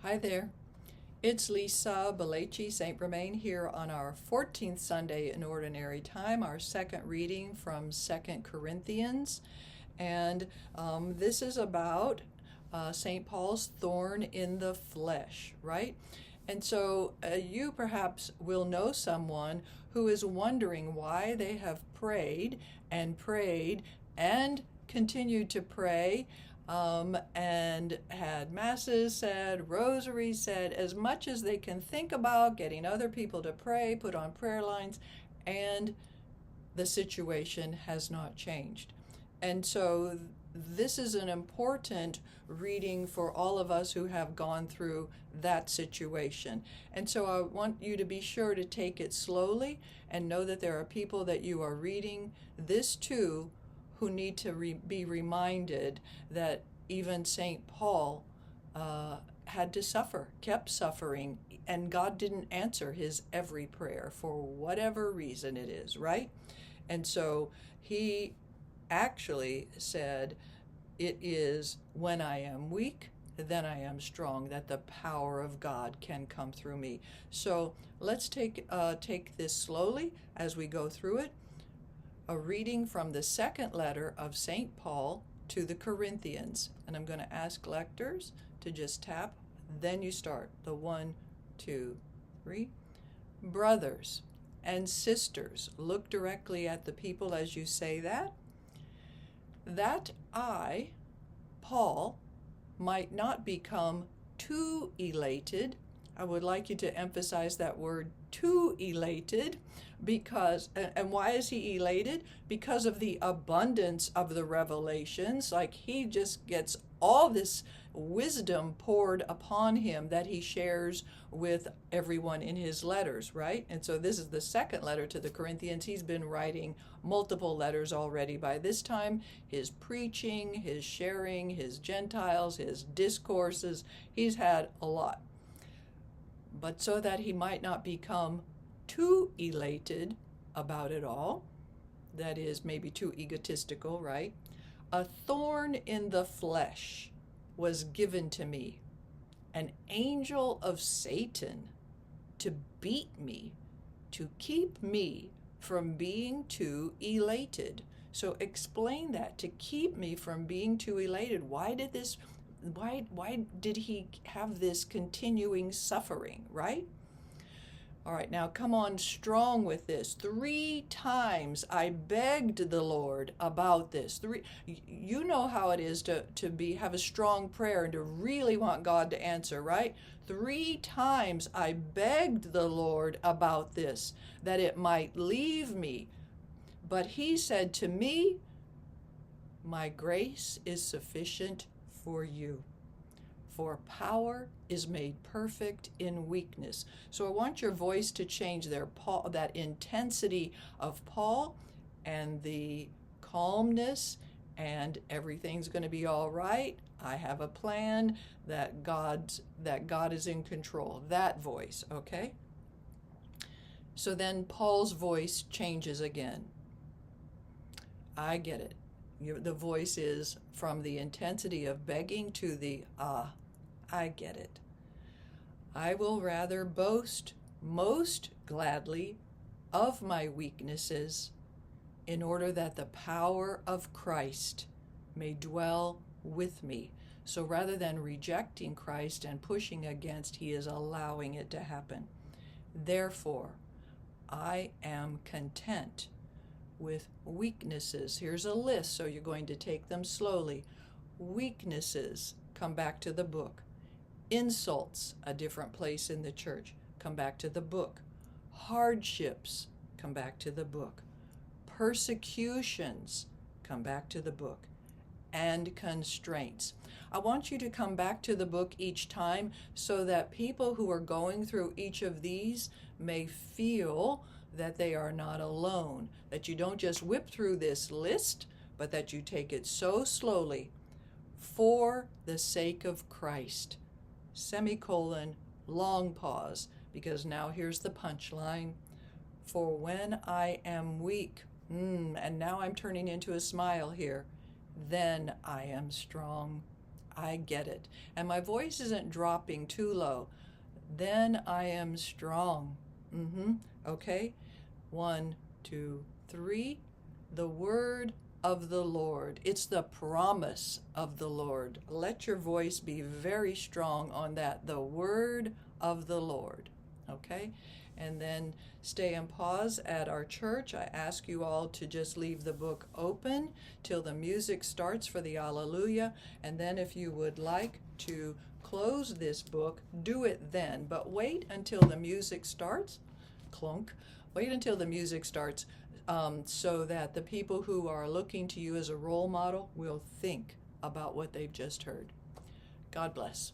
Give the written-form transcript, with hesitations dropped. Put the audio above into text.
Hi there. It's Lisa Belleci St. Romain here on our 14th Sunday in Ordinary Time, our second reading from 2 Corinthians. And this is about St. Paul's thorn in the flesh, right? And so you perhaps will know someone who is wondering why they have prayed and continued to pray and had masses said, rosaries said, as much as they can think about getting other people to pray, put on prayer lines, and the situation has not changed. And so this is an important reading for all of us who have gone through that situation. And so I want you to be sure to take it slowly and know that there are people that you are reading this to who need to be reminded that even St. Paul had to suffer, kept suffering, and God didn't answer his every prayer for whatever reason it is, right? And so he actually said, it is when I am weak, then I am strong, that the power of God can come through me. So let's take this slowly as we go through it. A reading from the second letter of St. Paul to the Corinthians. And I'm going to ask lectors to just tap, then you start. The 1, 2, 3. Brothers and sisters, look directly at the people as you say that I, Paul, might not become too elated. I would like you to emphasize that word, too elated, because, and why is he elated? Because of the abundance of the revelations. Like, he just gets all this wisdom poured upon him that he shares with everyone in his letters, right? And so this is the second letter to the Corinthians. He's been writing multiple letters already by this time. His preaching, his sharing, his Gentiles, his discourses, he's had a lot. But so that he might not become too elated about it all, that is, maybe too egotistical, right? A thorn in the flesh was given to me, an angel of Satan, to beat me, to keep me from being too elated. So explain that, to keep me from being too elated. Why did he have this continuing suffering, right? All right, now come on strong with this. 3 times I begged the Lord about this. You know how it is to have a strong prayer and to really want God to answer, right? 3 times I begged the Lord about this, that it might leave me. But he said to me, my grace is sufficient for you. For power is made perfect in weakness. So I want your voice to change there, Paul, that intensity of Paul and the calmness and everything's going to be all right. I have a plan, that God is in control. That voice, okay? So then Paul's voice changes again. I get it. The voice is from the intensity of begging to the I get it. I will rather boast most gladly of my weaknesses, in order that the power of Christ may dwell with me. So rather than rejecting Christ and pushing against, he is allowing it to happen. Therefore, I am content with weaknesses. Here's a list, so you're going to take them slowly. Weaknesses, come back to the book. Insults, a different place in the church, come back to the book. Hardships, come back to the book. Persecutions, come back to the book. And constraints. I want you to come back to the book each time so that people who are going through each of these may feel that they are not alone, that you don't just whip through this list, but that you take it so slowly, for the sake of Christ. Semicolon, long pause, because now here's the punchline. For when I am weak, and now I'm turning into a smile here, then I am strong. I get it. And my voice isn't dropping too low. Then I am strong. Okay? 1, 2, 3. The word of the Lord. It's the promise of the Lord. Let your voice be very strong on that. The word of the Lord. Okay? And then stay and pause at our church. I ask you all to just leave the book open till the music starts for the Alleluia. And then if you would like to close this book, do it then. But wait until the music starts. Clunk. Wait until the music starts so that the people who are looking to you as a role model will think about what they've just heard. God bless.